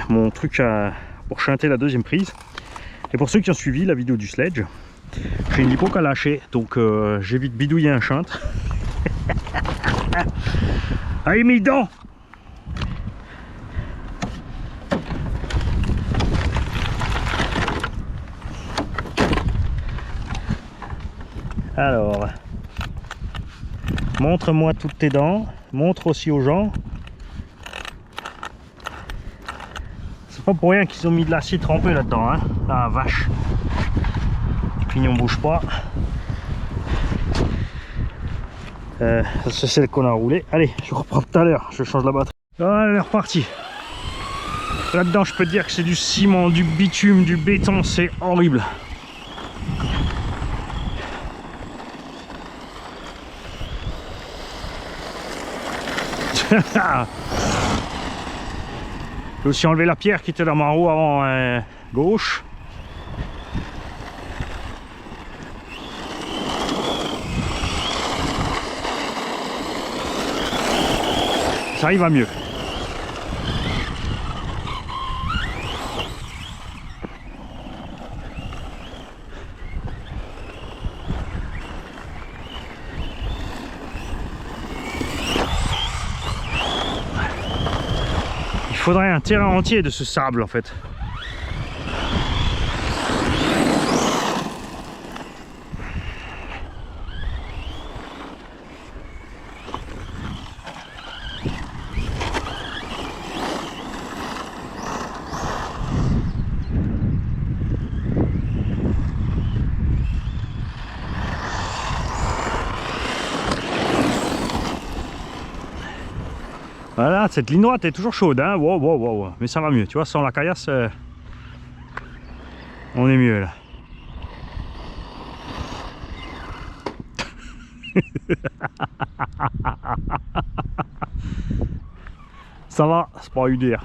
mon truc pour chanter la deuxième prise. Et pour ceux qui ont suivi la vidéo du sledge, j'ai une lipo à lâcher, donc j'ai vite bidouillé un shunt. Allez, mis dedans. Alors, montre-moi toutes tes dents, montre aussi aux gens. C'est pas pour rien qu'ils ont mis de l'acier trempé là-dedans, hein. Ah vache. Le pignon bouge pas. C'est celle qu'on a roulée. Allez, je reprends tout à l'heure, je change la batterie. Voilà, elle est repartie. Là-dedans, je peux te dire que c'est du ciment, du bitume, du béton, c'est horrible. J'ai aussi enlevé la pierre qui était dans ma roue avant gauche. Ça y va mieux. Il faudrait un terrain entier de ce sable en fait. Voilà, cette ligne droite est toujours chaude, hein. Wow, wow, wow. Mais ça va mieux, tu vois, sans la caillasse, on est mieux là. Ça va, c'est pas UDR.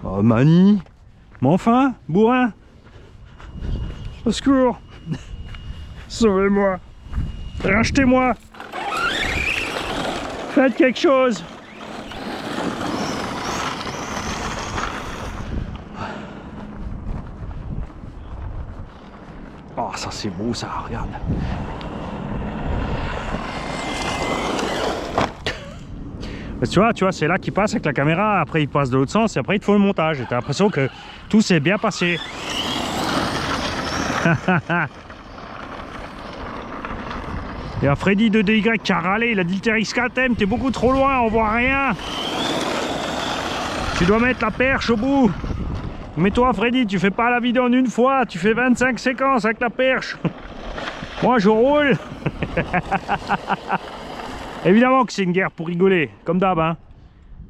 Oh, Mani. Mais enfin, bourrin, au secours, sauvez-moi, rachetez-moi, faites quelque chose. Oh, ça c'est beau ça, regarde. Tu vois, c'est là qu'il passe avec la caméra, après il passe de l'autre sens et après il te faut le montage. Et t'as l'impression que tout s'est bien passé. Il y a Freddy 2DY qui a râlé, il a dit le TRX KTM, t'es beaucoup trop loin, on voit rien. Tu dois mettre la perche au bout. Mais toi Freddy, tu fais pas la vidéo en une fois, tu fais 25 séquences avec la perche. Moi je roule. Évidemment que c'est une guerre pour rigoler, comme d'hab, hein.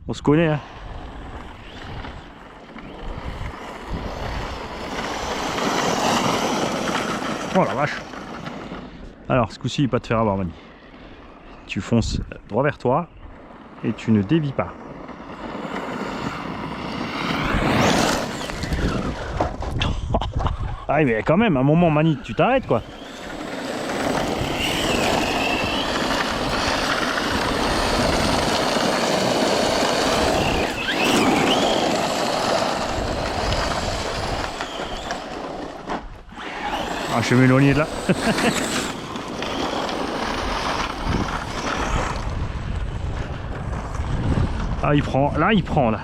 On se connaît, hein. Oh la vache. Alors, ce coup-ci, pas te faire avoir, Mani. Tu fonces droit vers toi et tu ne dévies pas. Ah mais quand même, à un moment, Mani, tu t'arrêtes, quoi. Ah, je vais m'éloigner de là. Ah, il prend. Là, il prend, là.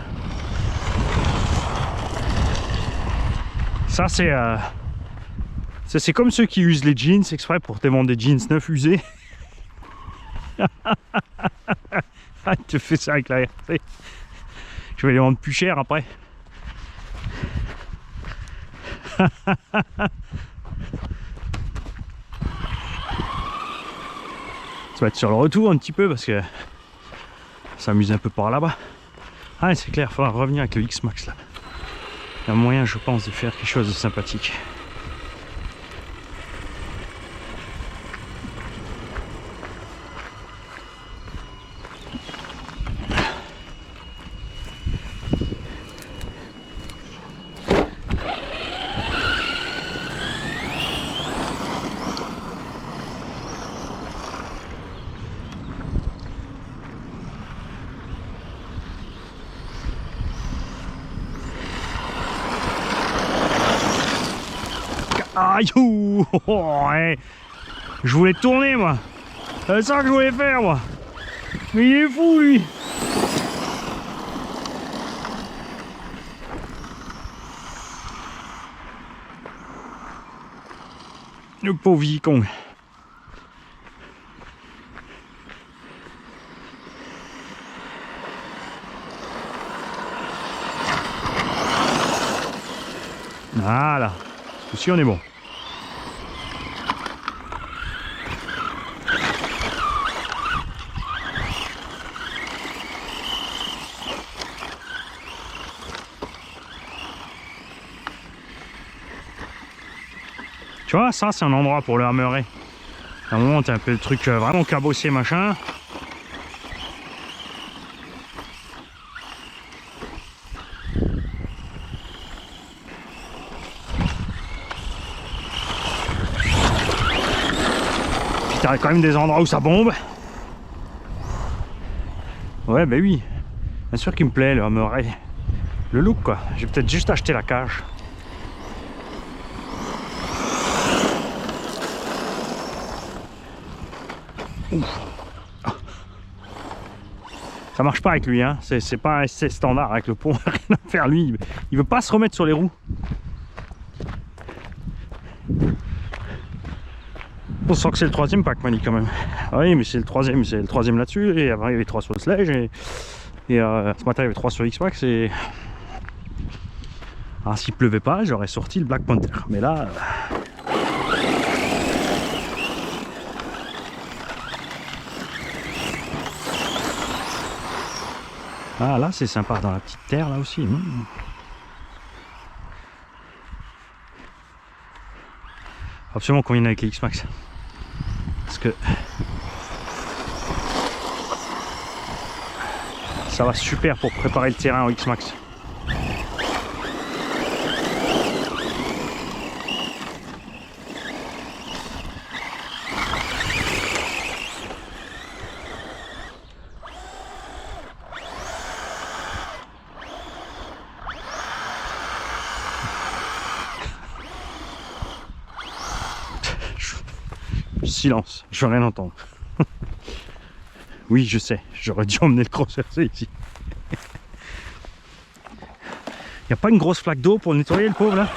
Ça, c'est comme ceux qui usent les jeans exprès pour te vendre des jeans neufs usés. Ah, il te fait ça avec la RC. Je vais les vendre plus cher après. Ça va être sur le retour un petit peu parce que ça s'amuse un peu par là-bas. Ah, c'est clair, il faudra revenir avec le X-Max là. Il y a moyen, je pense, de faire quelque chose de sympathique. Aïe, ouh, oh, ouais. Je voulais tourner moi. C'est ça que je voulais faire moi. Mais il est fou lui. Le pauvre Yikong. Voilà. Ici on est bon. Tu vois, ça c'est un endroit pour le hammerer. À un moment t'as un peu le truc vraiment cabossé machin. Puis t'as quand même des endroits où ça bombe. Ouais bah oui. Bien sûr qu'il me plaît le hammerer. Le look quoi. J'ai peut-être juste acheté la cage. Ça marche pas avec lui, hein. C'est pas un essai standard avec le pont, rien à faire lui. Il veut pas se remettre sur les roues. On sent que c'est le troisième pack Mani quand même. Ah oui mais c'est le troisième là-dessus. Et avant il y avait 3 sur le Sledge et ce matin il y avait 3 sur X-Max et... Alors s'il pleuvait pas j'aurais sorti le Black Panther. Mais là... Ah là c'est sympa dans la petite terre là aussi. Absolument qu'on vienne avec les X-Max. Parce que ça va super pour préparer le terrain au X-Max. Silence, je veux rien entendre. Oui, je sais, j'aurais dû emmener le cross-RC ici. Il n'y a pas une grosse flaque d'eau pour nettoyer le pauvre là?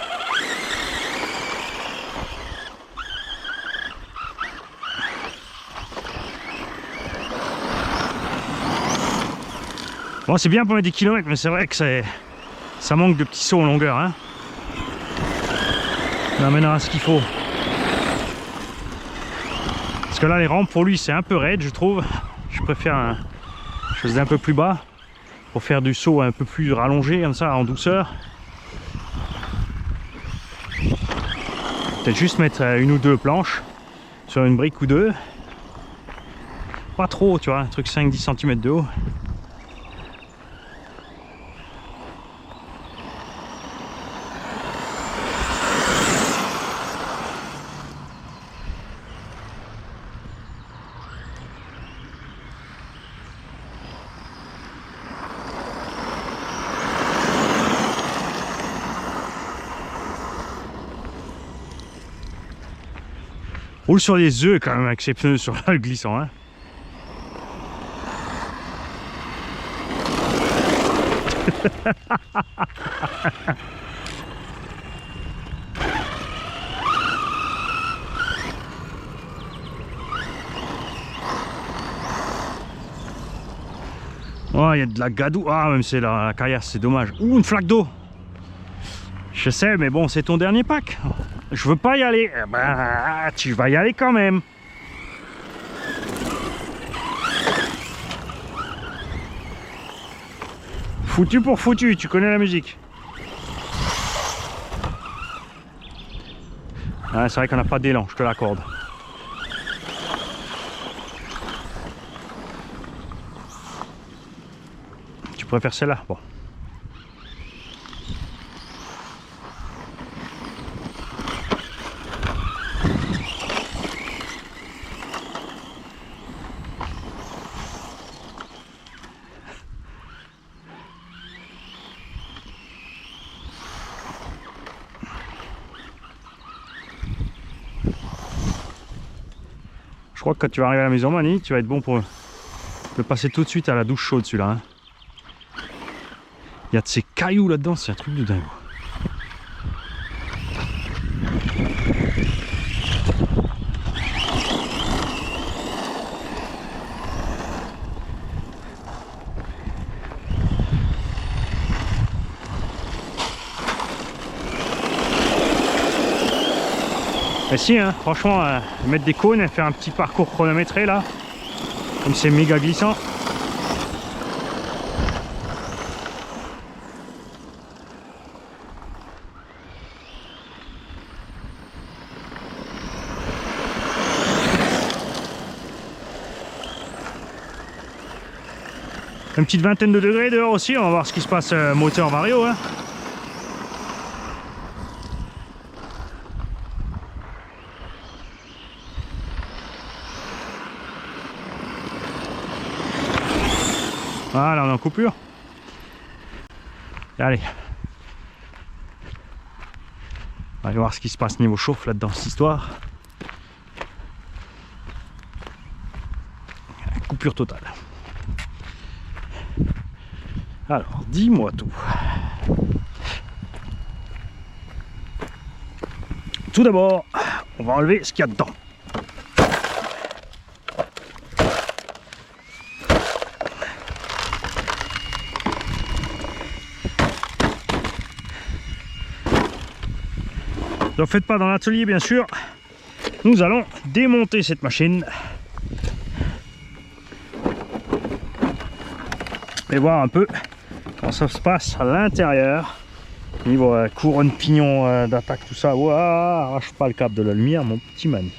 Bon, c'est bien pour mettre des kilomètres, mais c'est vrai que ça manque de petits sauts en longueur. Hein. On amènera ce qu'il faut. Parce que là les rampes pour lui c'est un peu raide je trouve. Je préfère quelque chose d'un peu plus bas pour faire du saut un peu plus rallongé comme ça en douceur. Peut-être juste mettre une ou deux planches sur une brique ou deux. Pas trop tu vois, un truc 5-10 cm de haut. Roule sur les œufs quand même avec ces pneus sur le glissant. Hein. Oh, il y a de la gadoue. Ah, même c'est la caillasse, c'est dommage. Ouh, une flaque d'eau. Je sais, mais bon, c'est ton dernier pack. Je veux pas y aller. Eh ben, tu vas y aller quand même. Foutu pour foutu, tu connais la musique. Ah, c'est vrai qu'on n'a pas d'élan, je te l'accorde. Tu préfères celle-là? Bon. Je crois que quand tu vas arriver à la maison, Mani, tu vas être bon pour le passer tout de suite à la douche chaude, celui-là. Hein. Il y a de ces cailloux là-dedans, c'est un truc de dingue. Mais si, hein, franchement, mettre des cônes et faire un petit parcours chronométré là, comme c'est méga glissant. Une petite vingtaine de degrés dehors aussi, on va voir ce qui se passe moteur Vario. Hein. Voilà, on est en coupure. Allez. On va aller voir ce qui se passe niveau chauffe là-dedans, cette histoire. Coupure totale. Alors, dis-moi tout. Tout d'abord, on va enlever ce qu'il y a dedans. Ne le faites pas dans l'atelier, bien sûr. Nous allons démonter cette machine. Et voir un peu comment ça se passe à l'intérieur. Niveau couronne, pignon d'attaque, tout ça. Ouah, arrache pas le câble de la lumière, mon petit Mani.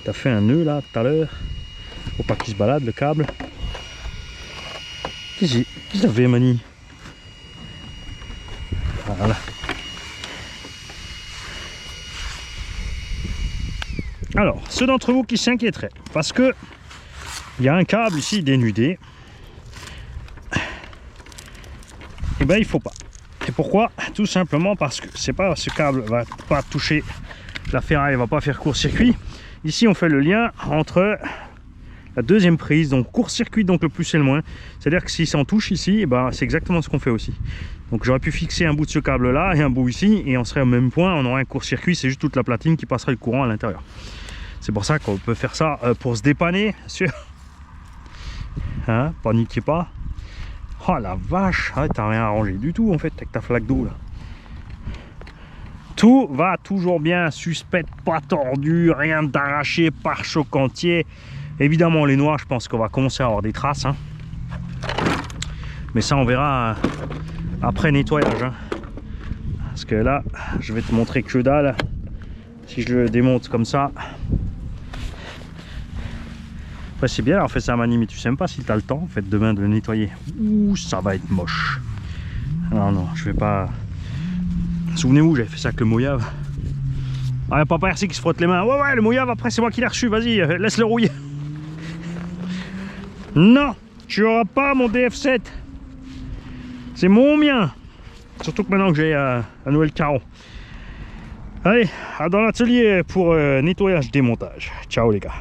T'as fait un nœud là tout à l'heure. Faut pas qu'il se balade le câble. Qu'est-ce que ça fait, Mani? Voilà. Alors, ceux d'entre vous qui s'inquiéteraient, parce que il y a un câble ici dénudé, et ben il faut pas. Et pourquoi? Tout simplement parce que c'est pas ce câble va pas toucher la ferraille, va pas faire court-circuit. Ici on fait le lien entre la deuxième prise, donc court-circuit, donc le plus et le moins. C'est-à-dire que si ça en touche ici, et ben c'est exactement ce qu'on fait aussi. Donc j'aurais pu fixer un bout de ce câble là et un bout ici, et on serait au même point, on aurait un court-circuit, c'est juste toute la platine qui passerait le courant à l'intérieur. C'est pour ça qu'on peut faire ça pour se dépanner, bien sûr. Hein, paniquez pas. Oh la vache, ah, t'as rien arrangé du tout en fait avec ta flaque d'eau là. Tout va toujours bien, suspect, pas tordu, rien d'arraché, pare-choc entier. Évidemment les noirs, je pense qu'on va commencer à avoir des traces. Hein. Mais ça on verra après nettoyage. Hein. Parce que là, je vais te montrer que dalle. Si je le démonte comme ça. Après c'est bien, alors fait ça à Mani, mais tu sais même pas si tu as le temps en fait demain de le nettoyer. Ouh, ça va être moche. Non, non, je vais pas. Souvenez-vous, j'avais fait ça avec le mouillave. Ah, y a Papa RC qui se frotte les mains. Ouais, ouais, le mouillave, après c'est moi qui l'ai reçu, vas-y, laisse-le rouiller. Non, tu auras pas mon DF7. C'est mon mien. Surtout que maintenant que j'ai un nouvel carreau. Allez, dans l'atelier pour nettoyage, démontage. Ciao les gars.